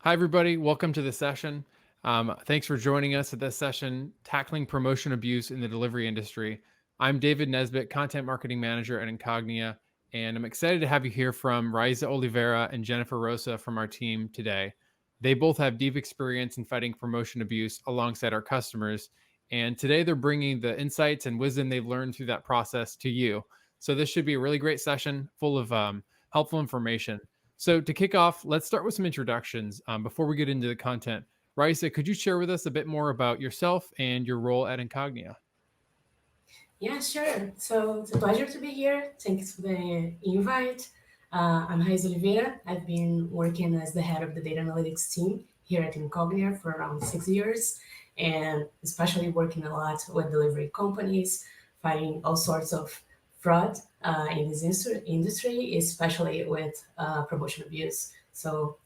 Hi, everybody. Welcome to the session. Thanks for joining us at this session, Tackling Promotion Abuse in the Delivery Industry. I'm David Nesbitt, Content Marketing Manager at Incognia, and I'm excited to have you hear from Raiza Oliveira and Jeniffer Rosa from our team today. They both have deep experience in fighting promotion abuse alongside our customers, and today they're bringing the insights and wisdom they've learned through that process to you. So this should be a really great session full of helpful information. So to kick off, let's start with some introductions before we get into the content. Raisa, could you share with us a bit more about yourself and your role at Incognia? Yeah, sure. So it's a pleasure to be here. Thanks for the invite. I'm Raiza Oliveira. I've been working as the head of the data analytics team here at Incognia for around 6 years, and especially working a lot with delivery companies, fighting all sorts of fraud in this industry, especially with promotion abuse. So,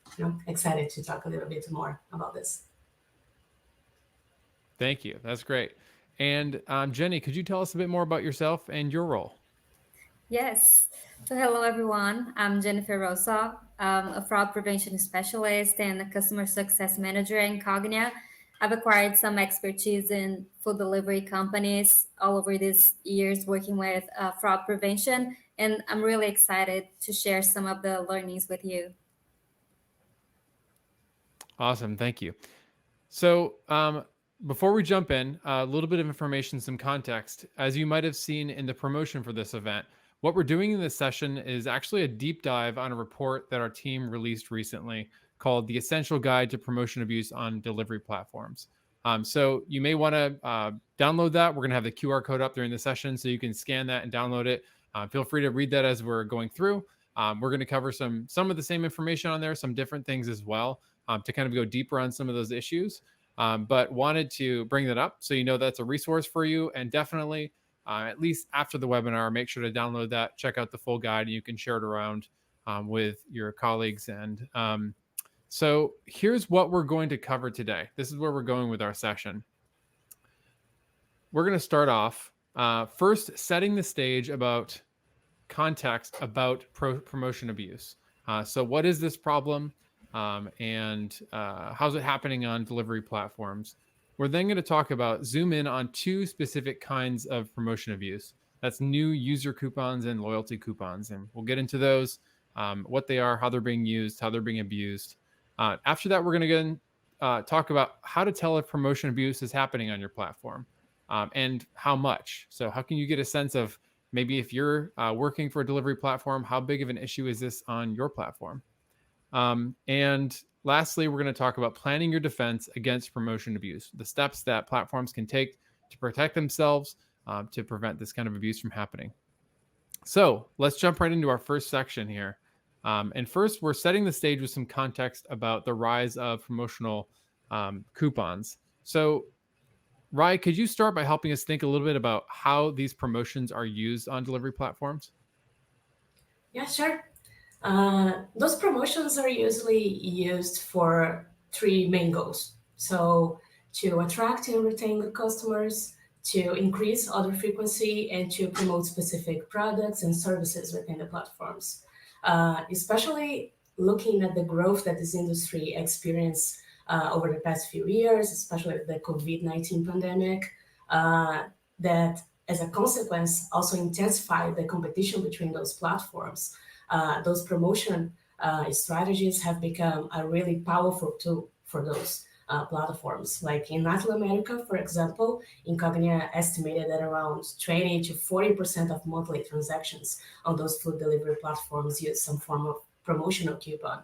excited to talk a little bit more about this. Thank you. That's great. And Jenny, could you tell us a bit more about yourself and your role? Yes. So, hello everyone. I'm Jeniffer Rosa, a fraud prevention specialist and a customer success manager in Cognia. I've acquired some expertise in food delivery companies all over these years working with fraud prevention, and I'm really excited to share some of the learnings with you. Awesome. Thank you. So, before we jump in, a little bit of information, some context. As you might have seen in the promotion for this event, what we're doing in this session is actually a deep dive on a report that our team released recently called The Essential Guide to Promotion Abuse on Delivery Platforms. So, you may want to download that. We're going to have the QR code up during the session so you can scan that and download it. Feel free to read that as we're going through. We're going to cover some of the same information on there, some different things as well, to kind of go deeper on some of those issues. But wanted to bring that up so you know that's a resource for you. And definitely, at least after the webinar, make sure to download that, check out the full guide, and you can share it around with your colleagues. And so here's what we're going to cover today. This is where we're going with our session. We're going to start off first setting the stage about context about promotion abuse. So, what is this problem, and how's it happening on delivery platforms? We're then going to talk about zoom in on two specific kinds of promotion abuse. That's new user coupons and loyalty coupons, and we'll get into those, what they are, how they're being used, how they're being abused. After that, we're going to talk about how to tell if promotion abuse is happening on your platform, and how much. So, how can you get a sense of maybe if you're working for a delivery platform, how big of an issue is this on your platform? And lastly, we're going to talk about planning your defense against promotion abuse, the steps that platforms can take to protect themselves, to prevent this kind of abuse from happening. So let's jump right into our first section here. And first, we're setting the stage with some context about the rise of promotional coupons. So, Rai, could you start by helping us think a little bit about how these promotions are used on delivery platforms? Yeah, sure. Those promotions are usually used for three main goals. So, to attract and retain good customers, to increase order frequency, and to promote specific products and services within the platforms. Especially looking at the growth that this industry experienced over the past few years, especially with the COVID-19 pandemic, that as a consequence also intensified the competition between those platforms. Those promotion strategies have become a really powerful tool for those platforms. Like in Latin America, for example, Incognia estimated that around 20 to 40% of monthly transactions on those food delivery platforms use some form of promotional coupon.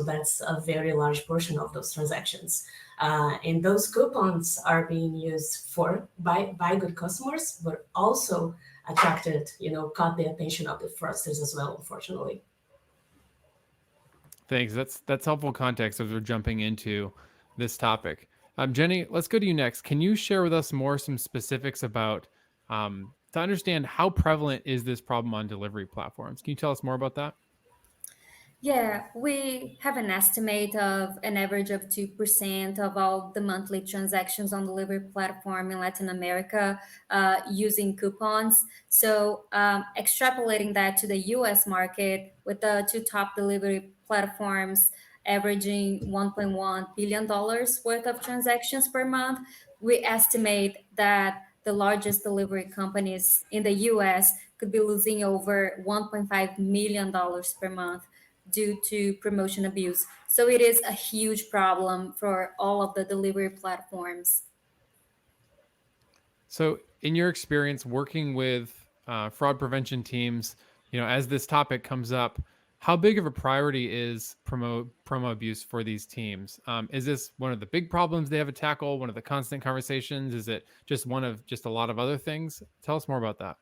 That's a very large portion of those transactions. And those coupons are being used by good customers, but also caught the attention of the fraudsters as well, unfortunately. Thanks. That's helpful context as we're jumping into this topic. Jenny, let's go to you next. Can you share with us some specifics about, to understand how prevalent is this problem on delivery platforms? Can you tell us more about that? Yeah, we have an estimate of an average of 2% of all the monthly transactions on delivery platform in Latin America using coupons. So, extrapolating that to the US market with the two top delivery platforms averaging $1.1 billion worth of transactions per month, we estimate that the largest delivery companies in the US could be losing over $1.5 million per month due to promotion abuse. So it is a huge problem for all of the delivery platforms. So, in your experience working with fraud prevention teams, as this topic comes up, how big of a priority is promo abuse for these teams? Is this one of the big problems they have to tackle? One of the constant conversations? Is it just one of just a lot of other things? Tell us more about that.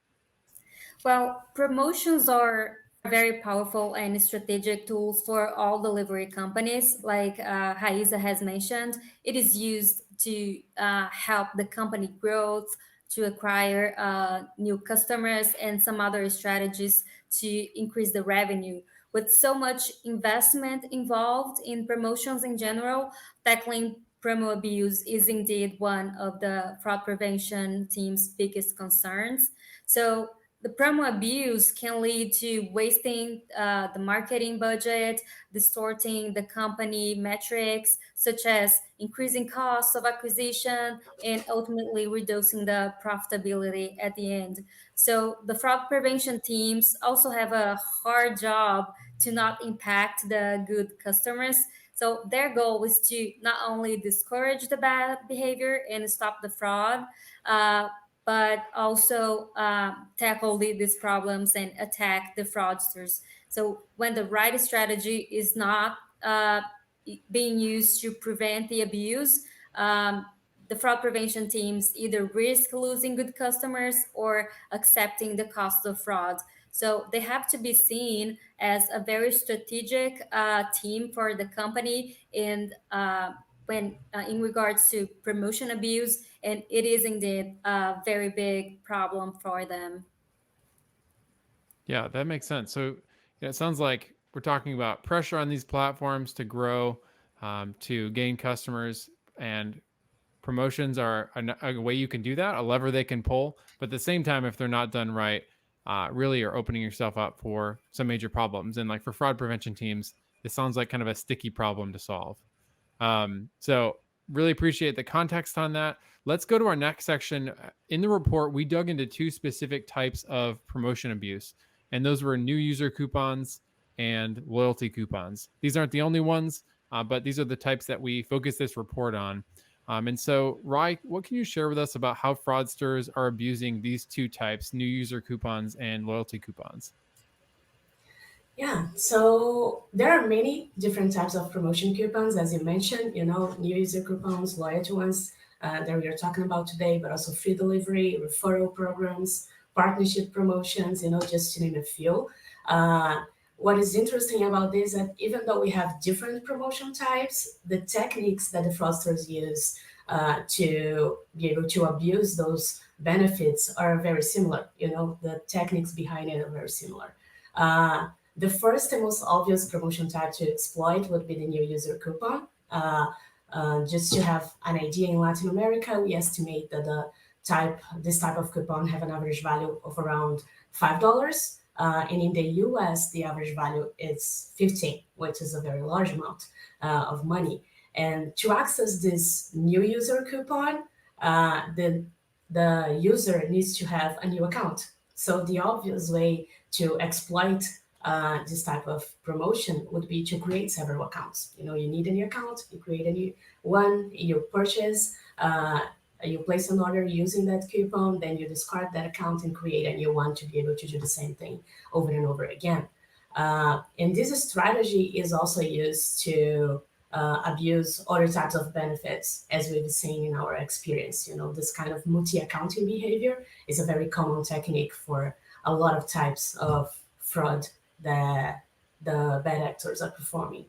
Well, promotions are very powerful and strategic tools for all delivery companies. Like Raiza has mentioned, it is used to help the company growth, to acquire new customers, and some other strategies to increase the revenue. With so much investment involved in promotions in general, tackling promo abuse is indeed one of the fraud prevention team's biggest concerns. So the promo abuse can lead to wasting the marketing budget, distorting the company metrics, such as increasing costs of acquisition and ultimately reducing the profitability at the end. So the fraud prevention teams also have a hard job to not impact the good customers. So their goal is to not only discourage the bad behavior and stop the fraud, uh, but also tackle these problems and attack the fraudsters. So when the right strategy is not being used to prevent the abuse, the fraud prevention teams either risk losing good customers or accepting the cost of fraud. So they have to be seen as a very strategic team for the company, and when in regards to promotion abuse, and it is indeed a very big problem for them. Yeah, that makes sense. So, it sounds like we're talking about pressure on these platforms to grow, to gain customers, and promotions are a way you can do that, a lever they can pull. But at the same time, if they're not done right, really you're opening yourself up for some major problems. And like for fraud prevention teams, it sounds like kind of a sticky problem to solve. So really appreciate the context on that. Let's go to our next section. In the report, we dug into two specific types of promotion abuse, and those were new user coupons and loyalty coupons. These aren't the only ones, but these are the types that we focus this report on. And so, Rai, what can you share with us about how fraudsters are abusing these two types, new user coupons and loyalty coupons? Yeah, so there are many different types of promotion coupons, as you mentioned, new user coupons, loyalty ones that we are talking about today, but also free delivery, referral programs, partnership promotions, just to name a few. What is interesting about this is that even though we have different promotion types, the techniques that the fraudsters use to be able to abuse those benefits are very similar. The techniques behind it are very similar. The first and most obvious promotion type to exploit would be the new user coupon. Just to have an idea, in Latin America, we estimate that this type of coupon have an average value of around $5. And in the US, the average value is 15, which is a very large amount of money. And to access this new user coupon, the user needs to have a new account. So the obvious way to exploit this type of promotion would be to create several accounts. You need a new account, you create a new one, you purchase, you place an order using that coupon, then you discard that account and create a new one to be able to do the same thing over and over again. And this strategy is also used to abuse other types of benefits, as we've seen in our experience. This kind of multi-accounting behavior is a very common technique for a lot of types of fraud that the bad actors are performing.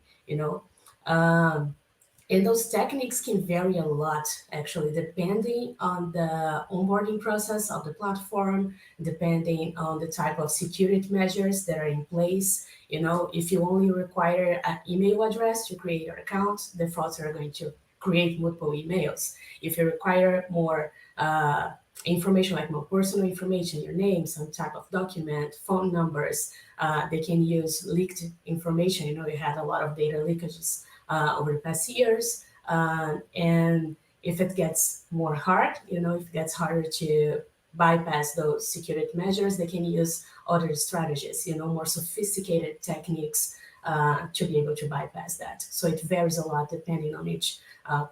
And those techniques can vary a lot, actually, depending on the onboarding process of the platform, depending on the type of security measures that are in place. If you only require an email address to create your account, the fraudsters are going to create multiple emails. If you require more information, like more personal information, your name, some type of document, phone numbers, they can use leaked information. You had a lot of data leakages over the past years. And if it gets more hard, if it gets harder to bypass those security measures, they can use other strategies, more sophisticated techniques to be able to bypass that. So it varies a lot depending on each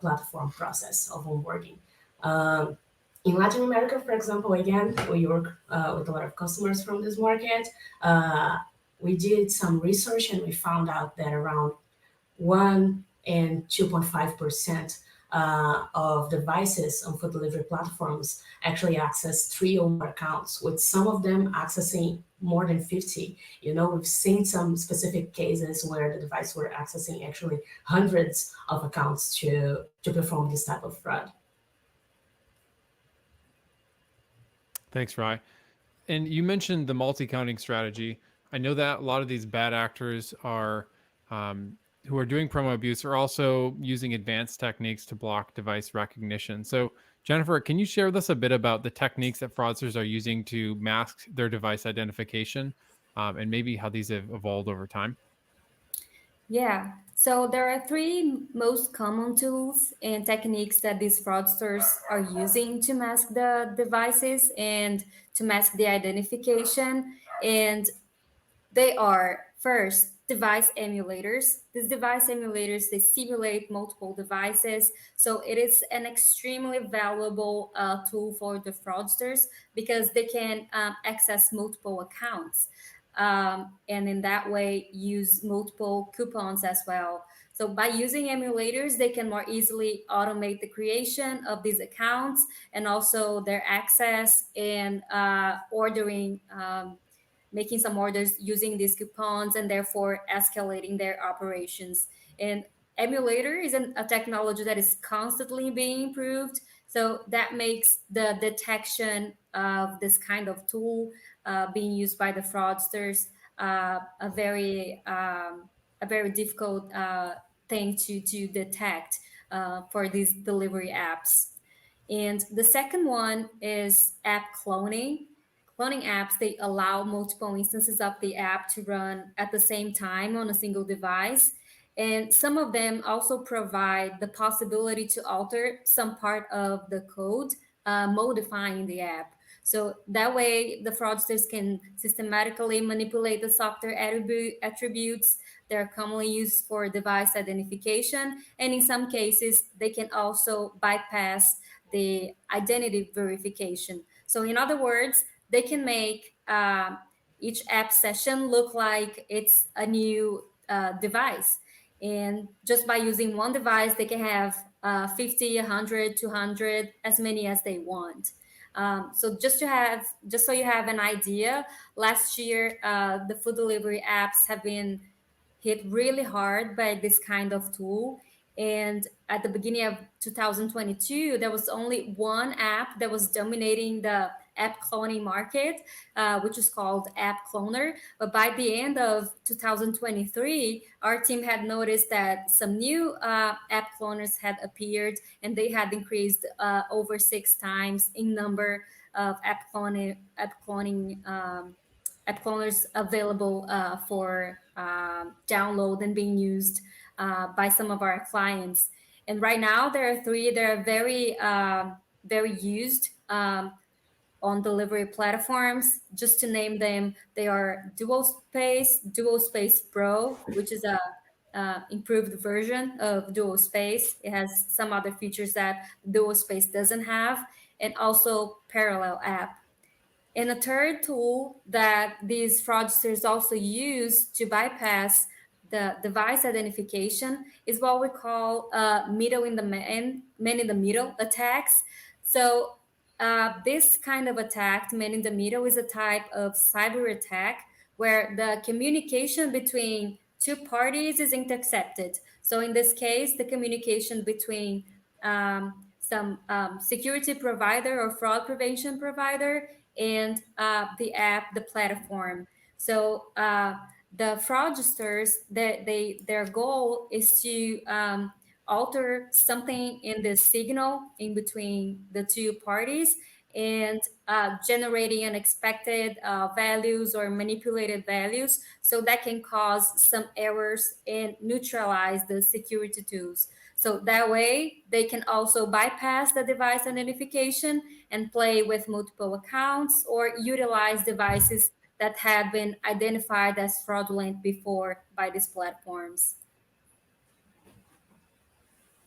platform process of onboarding. Um, in Latin America, for example, again, we work with a lot of customers from this market. Uh, we did some research and we found out that around 1 and 2.5% of devices on food delivery platforms actually access three or more accounts, with some of them accessing more than 50. We've seen some specific cases where the device were accessing actually hundreds of accounts to perform this type of fraud. Thanks, Rye. And you mentioned the multi-counting strategy. I know that a lot of these bad actors are who are doing promo abuse are also using advanced techniques to block device recognition. So, Jennifer, can you share with us a bit about the techniques that fraudsters are using to mask their device identification, and maybe how these have evolved over time? Yeah. So there are three most common tools and techniques that these fraudsters are using to mask the devices and to mask the identification. And they are first device emulators. These device emulators, they simulate multiple devices. So it is an extremely valuable tool for the fraudsters because they can access multiple accounts. And in that way, use multiple coupons as well. So by using emulators, they can more easily automate the creation of these accounts and also their access and ordering making some orders using these coupons and therefore escalating their operations. And emulator is a technology that is constantly being improved. So that makes the detection of this kind of tool being used by the fraudsters a very difficult thing to detect for these delivery apps. And the second one is app cloning. Cloning apps, they allow multiple instances of the app to run at the same time on a single device. And some of them also provide the possibility to alter some part of the code, modifying the app. So that way, the fraudsters can systematically manipulate the software attributes that are commonly used for device identification. And in some cases, they can also bypass the identity verification. So, in other words, they can make each app session look like it's a new device. And just by using one device, they can have 50, 100, 200, as many as they want. So just so you have an idea, last year the food delivery apps have been hit really hard by this kind of tool. And at the beginning of 2022, there was only one app that was dominating the app cloning market, which is called App Cloner. But by the end of 2023, our team had noticed that some new app cloners had appeared and they had increased over 6 times in number of app cloners available for download and being used by some of our clients. And right now, there are three that are very used on delivery platforms. Just to name them, they are Dual Space Pro, which is a improved version of Dual Space. It has some other features that Dual Space doesn't have, and also Parallel App. And a third tool that these fraudsters also use to bypass the device identification is what we call middle in the man in the middle attacks. So this kind of attack, man in the middle, is a type of cyber attack where the communication between two parties is intercepted. So in this case, the communication between some security provider or fraud prevention provider and the app, the platform. So the fraudsters, their goal is to alter something in the signal in between the two parties, and generating unexpected values or manipulated values. So that can cause some errors and neutralize the security tools. So that way they can also bypass the device identification and play with multiple accounts or utilize devices that have been identified as fraudulent before by these platforms.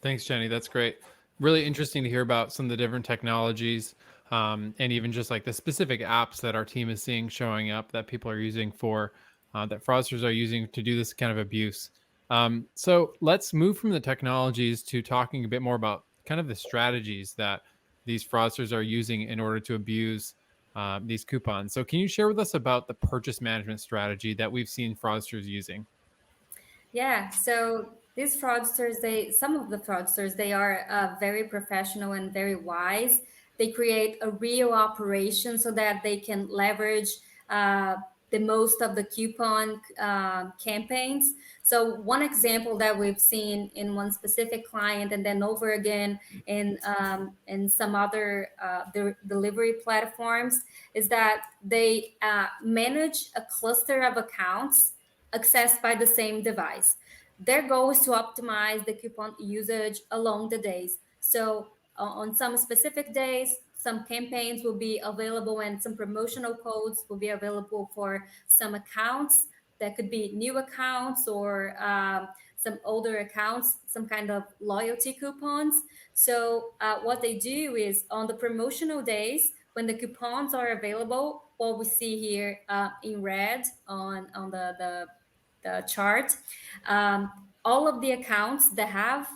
Thanks, Jenny. That's great. Really interesting to hear about some of the different technologies, and even just like the specific apps that our team is seeing showing up that people are using for that fraudsters are using to do this kind of abuse. So let's move from the technologies to talking a bit more about kind of the strategies that these fraudsters are using in order to abuse these coupons. So, can you share with us about the purchase management strategy that we've seen fraudsters using? Yeah, so these fraudsters, some of the fraudsters, they are very professional and very wise. They create a real operation so that they can leverage uh, the most of the coupon campaigns. So one example that we've seen in one specific client, and then over again in some other delivery platforms, is that they manage a cluster of accounts accessed by the same device. Their goal is to optimize the coupon usage along the days. So on some specific days, some campaigns will be available and some promotional codes will be available for some accounts. That could be new accounts or some older accounts, some kind of loyalty coupons. So what they do is on the promotional days, when the coupons are available, what we see here in red on the chart, um, all of the accounts that have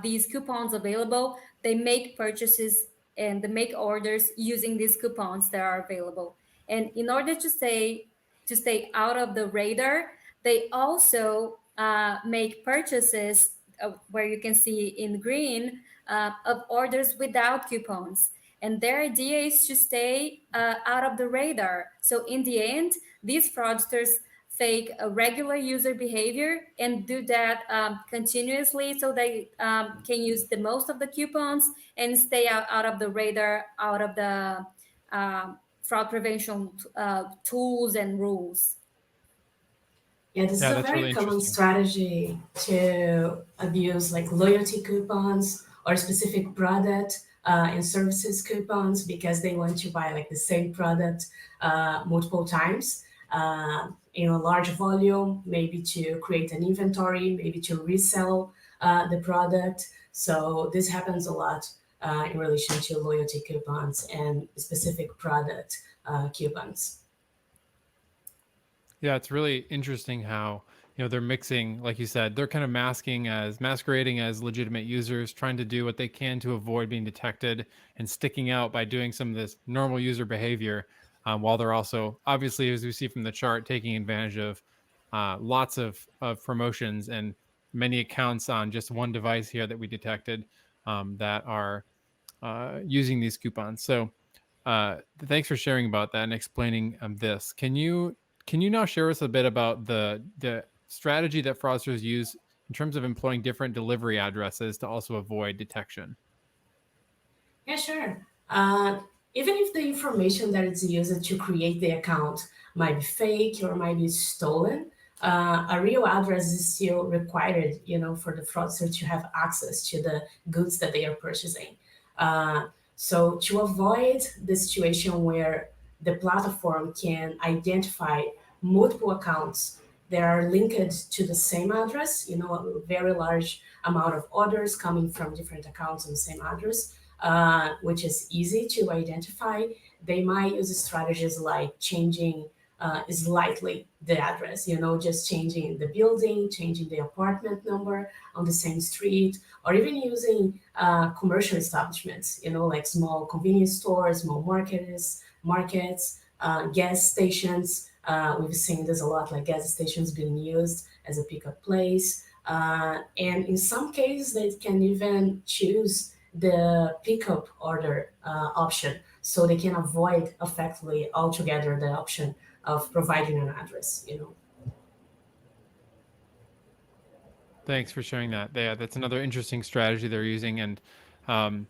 these coupons available, they make purchases and they make orders using these coupons that are available. And in order to stay out of the radar, they also make purchases where you can see in green of orders without coupons. And their idea is to stay out of the radar. So in the end, these fraudsters fake a regular user behavior and do that continuously so they can use the most of the coupons and stay out of the radar, out of the fraud prevention tools and rules. Yeah, this is Yeah, a that's very really common interesting. strategy to abuse like loyalty coupons or specific product and services coupons because they want to buy like the same product multiple times in a large volume, maybe to create an inventory, maybe to resell the product. So this happens a lot in relation to loyalty coupons and specific product coupons. Yeah, it's really interesting how, they're mixing, like you said, they're kind of masquerading as legitimate users, trying to do what they can to avoid being detected and sticking out by doing some of this normal user behavior, while they're also, obviously, as we see from the chart, taking advantage of lots of promotions and many accounts on just one device here that we detected, that are using these coupons. So, thanks for sharing about that and explaining this. Can you now share us a bit about the strategy that fraudsters use in terms of employing different delivery addresses to also avoid detection? Yeah, sure. Even if the information that is used to create the account might be fake or might be stolen, a real address is still required, for the fraudster to have access to the goods that they are purchasing. So to avoid the situation where the platform can identify multiple accounts that are linked to the same address, a very large amount of orders coming from different accounts on the same address, which is easy to identify, they might use strategies like changing slightly the address, just changing the building, changing the apartment number on the same street, or even using commercial establishments, like small convenience stores, small markets, gas stations. We've seen this a lot, like gas stations being used as a pickup place. And in some cases, they can even choose the pickup order option so they can avoid effectively altogether the option of providing an address. Thanks for sharing that. Yeah, that's another interesting strategy they're using, and um,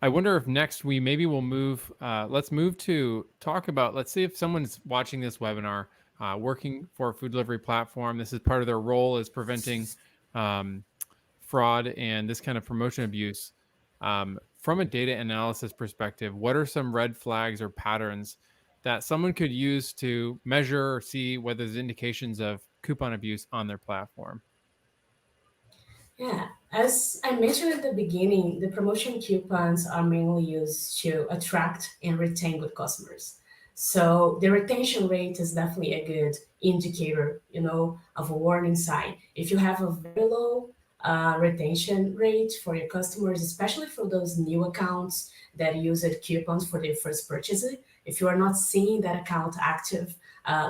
I wonder if next we maybe will move. Let's move to talk about. Let's see if someone's watching this webinar, working for a food delivery platform. This is part of their role is preventing um, fraud and this kind of promotion abuse. From a data analysis perspective, what are some red flags or patterns that someone could use to measure or see whether there's indications of coupon abuse on their platform? Yeah, as I mentioned at the beginning, the promotion coupons are mainly used to attract and retain good customers. So the retention rate is definitely a good indicator, of a warning sign. If you have a very low retention rate for your customers, especially for those new accounts that use it coupons for their first purchase, if you are not seeing that account active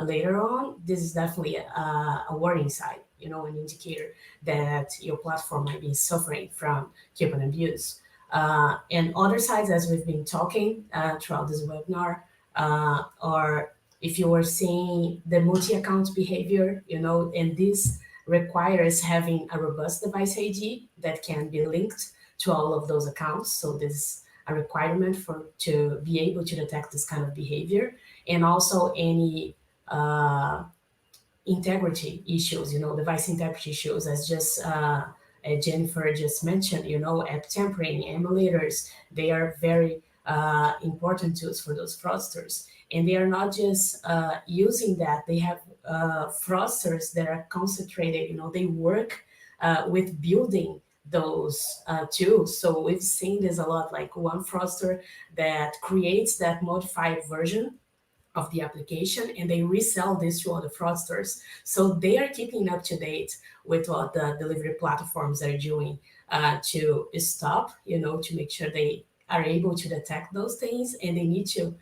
later on, this is definitely a warning sign, an indicator that your platform might be suffering from coupon abuse. And other sides, as we've been talking throughout this webinar, are if you are seeing the multi-account behavior, and this requires having a robust device ID that can be linked to all of those accounts. So this is a requirement for to be able to detect this kind of behavior, and also any integrity issues, device integrity issues, as Jennifer just mentioned, app tampering, emulators, they are very important tools for those fraudsters. And they are not just using that, they have fraudsters that are concentrated, they work with building those tools. So we've seen this a lot, like one fraudster that creates that modified version of the application and they resell this to other fraudsters. So they are keeping up to date with what the delivery platforms are doing to stop, to make sure they are able to detect those things, and they need to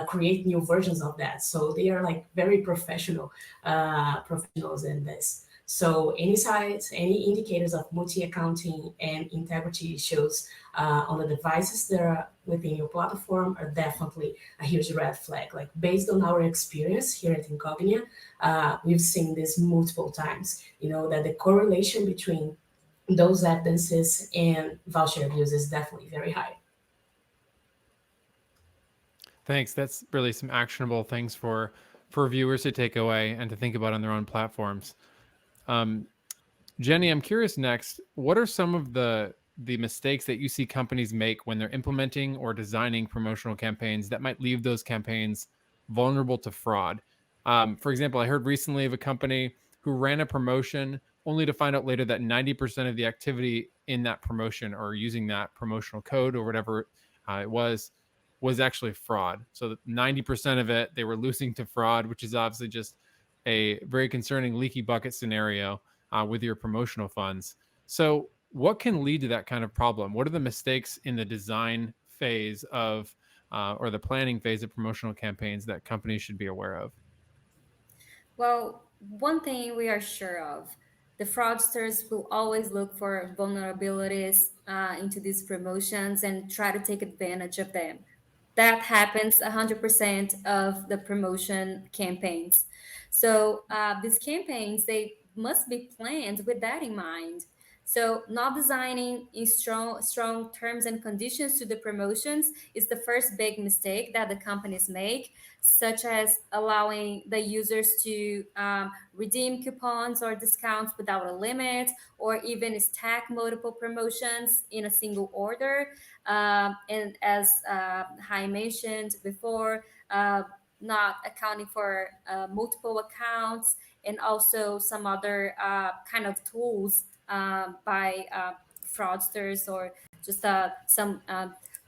create new versions of that. So they are like very professionals in this. So any sites, any indicators of multi-accounting and integrity issues on the devices that are within your platform are definitely a huge red flag. Like based on our experience here at Incognia, we've seen this multiple times, that the correlation between those evidences and voucher abuse is definitely very high. Thanks. That's really some actionable things for viewers to take away and to think about on their own platforms. Um, Jenny, I'm curious next, what are some of the mistakes that you see companies make when they're implementing or designing promotional campaigns that might leave those campaigns vulnerable to fraud? For example, I heard recently of a company who ran a promotion only to find out later that 90% of the activity in that promotion or using that promotional code or whatever it was actually fraud. So 90% of it they were losing to fraud, which is obviously just a very concerning leaky bucket scenario with your promotional funds. So, what can lead to that kind of problem? What are the mistakes in the design phase of or the planning phase of promotional campaigns that companies should be aware of? Well, one thing we are sure of, the fraudsters will always look for vulnerabilities into these promotions and try to take advantage of them. That happens 100% of the promotion campaigns. So these campaigns, they must be planned with that in mind. So not designing in strong terms and conditions to the promotions is the first big mistake that the companies make, such as allowing the users to redeem coupons or discounts without a limit, or even stack multiple promotions in a single order. And as Hai mentioned before, not accounting for multiple accounts, and also some other kind of tools by fraudsters, or just some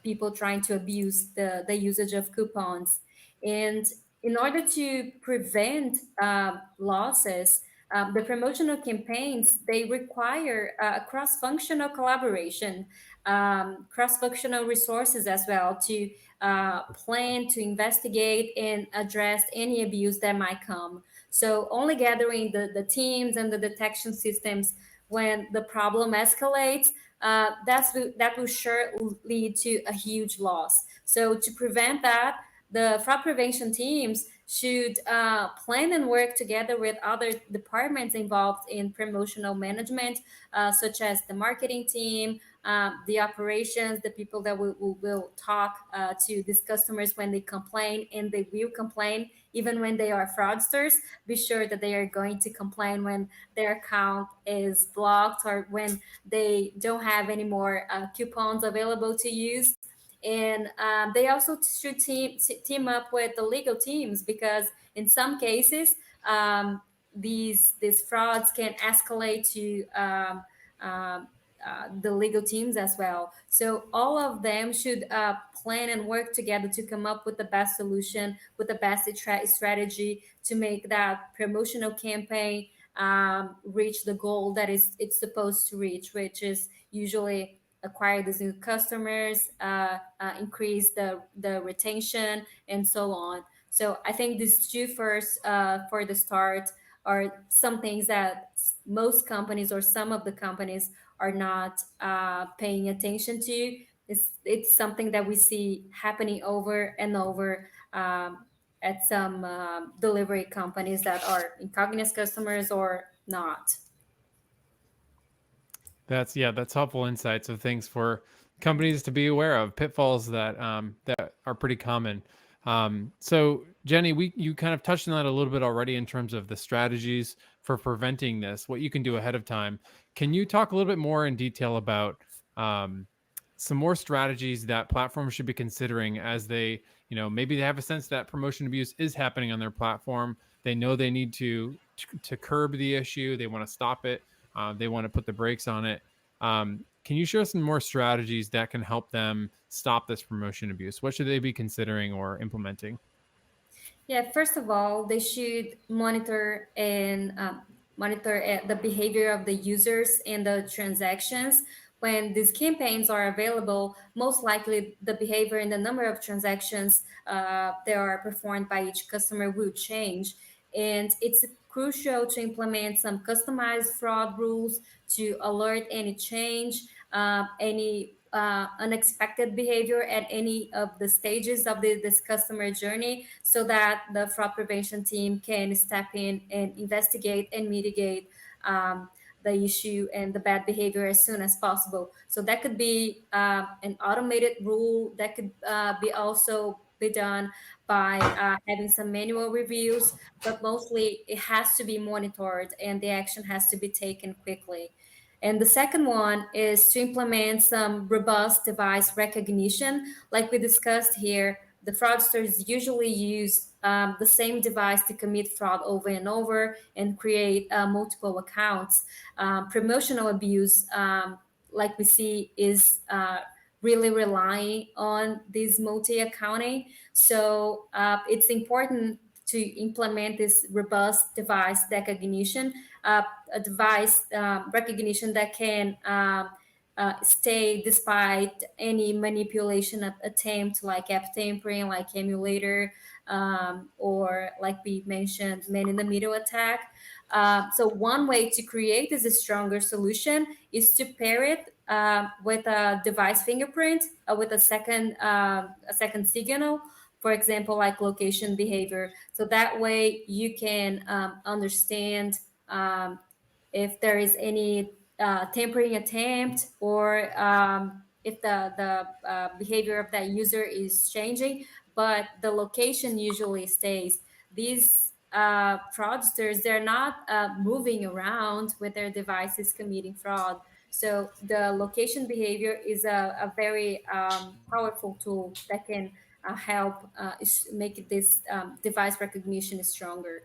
people trying to abuse the usage of coupons. And in order to prevent losses, the promotional campaigns, they require cross-functional collaboration, cross-functional resources as well, to plan, to investigate, and address any abuse that might come. So only gathering the teams and the detection systems when the problem escalates, that will sure lead to a huge loss. So to prevent that, the fraud prevention teams should plan and work together with other departments involved in promotional management, such as the marketing team, the operations, the people that will talk to these customers when they complain, and they will complain even when they are fraudsters. Be sure that they are going to complain when their account is blocked or when they don't have any more coupons available to use. And they also should team up with the legal teams, because in some cases, these frauds can escalate to um, the legal teams as well. So all of them should plan and work together to come up with the best solution, with the best strategy to make that promotional campaign reach the goal that is it's supposed to reach, which is usually acquire these new customers, increase the retention, and so on. So I think these two first, for the start, are some things that most companies or some of the companies are not paying attention to. It's something that we see happening over and over at some delivery companies that are Incognia's customers or not. That's helpful insights of things for companies to be aware of, pitfalls that are pretty common. So Jenny, we you kind of touched on that a little bit already in terms of the strategies for preventing this, what you can do ahead of time. Can you talk a little bit more in detail about um, some more strategies that platforms should be considering as they, maybe they have a sense that promotion abuse is happening on their platform. They know they need to curb the issue. They want to stop it. They want to put the brakes on it. Can you share some more strategies that can help them stop this promotion abuse? What should they be considering or implementing? Yeah, first of all, they should monitor the behavior of the users and the transactions. When these campaigns are available, most likely the behavior and the number of transactions that are performed by each customer will change. And it's crucial to implement some customized fraud rules to alert any change, any unexpected behavior at any of the stages of this customer journey, so that the fraud prevention team can step in and investigate and mitigate the issue and the bad behavior as soon as possible. So that could be an automated rule, that could be also be done by having some manual reviews, but mostly it has to be monitored and the action has to be taken quickly. And the second one is to implement some robust device recognition. Like we discussed here, the fraudsters usually use the same device to commit fraud over and over and create multiple accounts. Promotional abuse, like we see, is really relying on this multi accounting. So it's important to implement this robust device recognition, a device recognition that can stay despite any manipulation attempt, like app tampering, like emulator, or like we mentioned, man in the middle attack. So one way to create this stronger solution is to pair it with a device fingerprint, with a second signal, for example, like location behavior. So that way you can understand if there is any tampering attempt, or if the behavior of that user is changing, but the location usually stays. These fraudsters, they're not moving around with their devices committing fraud. So the location behavior is a very powerful tool that can help make this device recognition stronger.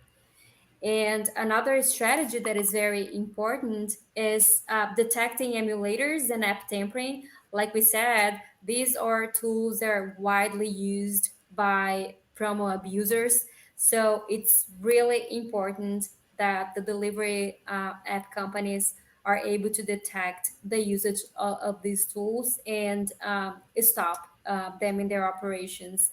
And another strategy that is very important is detecting emulators and app tampering. Like we said, these are tools that are widely used by promo abusers. So it's really important that the delivery app companies are able to detect the usage of these tools and stop them in their operations.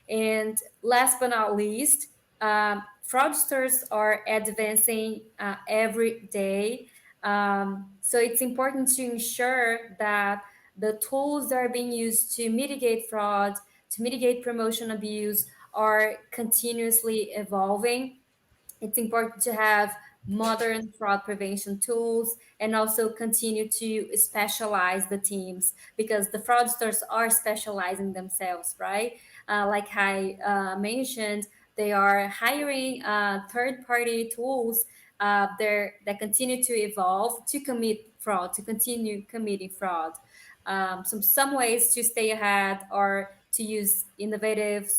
And last but not least, fraudsters are advancing every day. So it's important to ensure that the tools that are being used to mitigate fraud, to mitigate promotion abuse, are continuously evolving. It's important to have modern fraud prevention tools and also continue to specialize the teams because the fraudsters are specializing themselves, right? Like I mentioned, they are hiring third-party tools that continue to evolve to commit fraud, to continue committing fraud. Some ways to stay ahead are to use innovative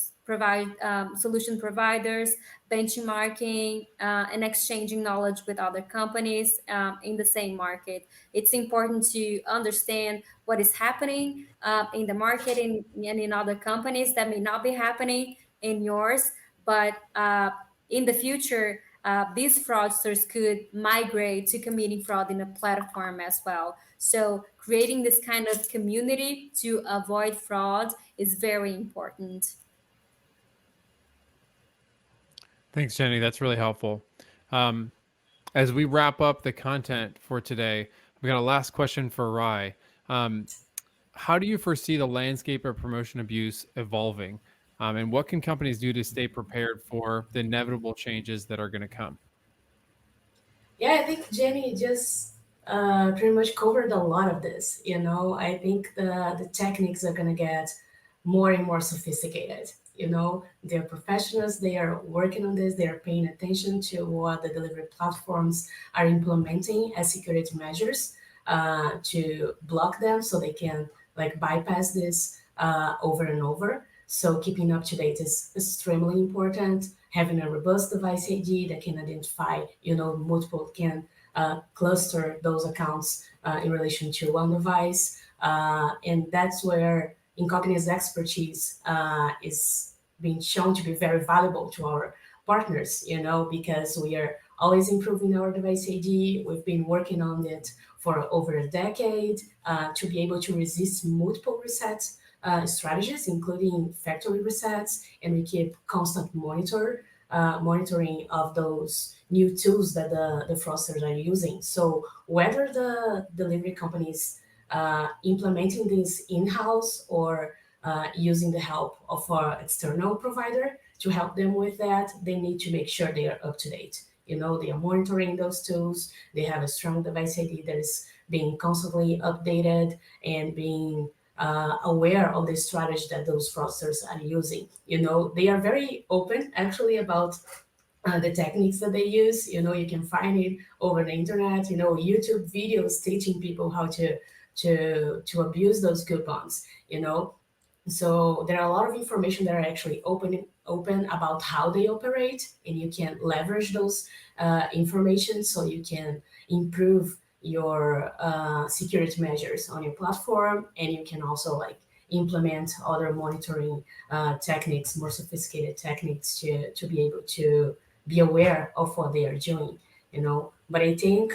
solution providers, benchmarking, and exchanging knowledge with other companies in the same market. It's important to understand what is happening in the market and in other companies that may not be happening in yours, but in the future, these fraudsters could migrate to committing fraud in a platform as well. So creating this kind of community to avoid fraud is very important. Thanks, Jenny. That's really helpful. Um, as we wrap up the content for today, we got a last question for Rai. Um, how do you foresee the landscape of promotion abuse evolving? And what can companies do to stay prepared for the inevitable changes that are going to come? Yeah, I think Jenny just pretty much covered a lot of this. I think the techniques are gonna get more and more sophisticated. They're professionals. They are working on this. They are paying attention to what the delivery platforms are implementing as security measures to block them, so they can like bypass this over and over. So keeping up to date is extremely important. Having a robust device ID that can identify, multiple can cluster those accounts in relation to one device, and that's where Incognia's expertise is being shown to be very valuable to our partners. Because we are always improving our device ID. We've been working on it for over a decade to be able to resist multiple resets strategies, including factory resets, and we keep constant monitoring of those new tools that the fraudsters are using. So whether the delivery companies implementing this in-house or using the help of our external provider to help them with that, they need to make sure they are up to date. They are monitoring those tools. They have a strong device ID that is being constantly updated and being aware of the strategy that those fraudsters are using. They are very open actually about the techniques that they use. You can find it over the internet. YouTube videos teaching people how to abuse those coupons. So there are a lot of information that are actually open about how they operate, and you can leverage those information so you can improve your security measures on your platform, and you can also like implement other monitoring techniques, more sophisticated techniques to be able to be aware of what they are doing. But I think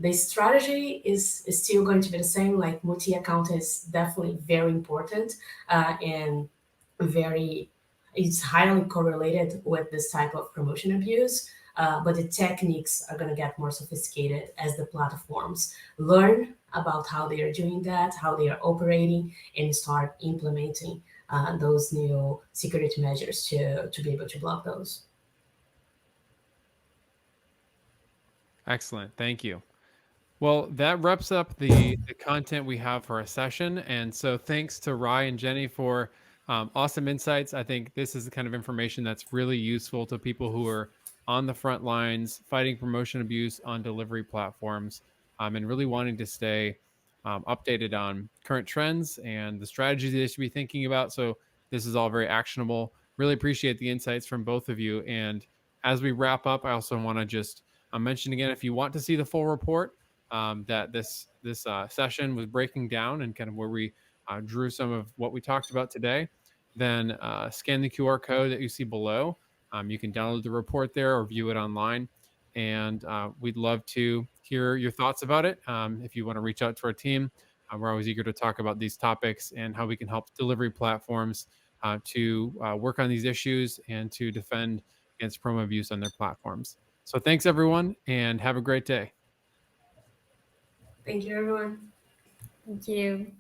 the strategy is still going to be the same. Like multi-account is definitely very important and very, it's highly correlated with this type of promotion abuse. But the techniques are going to get more sophisticated as the platforms learn about how they are doing that, how they are operating, and start implementing those new security measures to be able to block those. Excellent. Thank you. Well, that wraps up the content we have for our session. And so thanks to Rai and Jenny for awesome insights. I think this is the kind of information that's really useful to people who are on the front lines fighting promotion abuse on delivery platforms and really wanting to stay updated on current trends and the strategies they should be thinking about. So this is all very actionable. Really appreciate the insights from both of you. And as we wrap up, I also want to just mention again, if you want to see the full report, that this session was breaking down and kind of where we drew some of what we talked about today, then scan the QR code that you see below. You can download the report there or view it online. And we'd love to hear your thoughts about it. If you want to reach out to our team, we're always eager to talk about these topics and how we can help delivery platforms to work on these issues and to defend against promo abuse on their platforms. So thanks, everyone, and have a great day. Thank you, everyone. Thank you.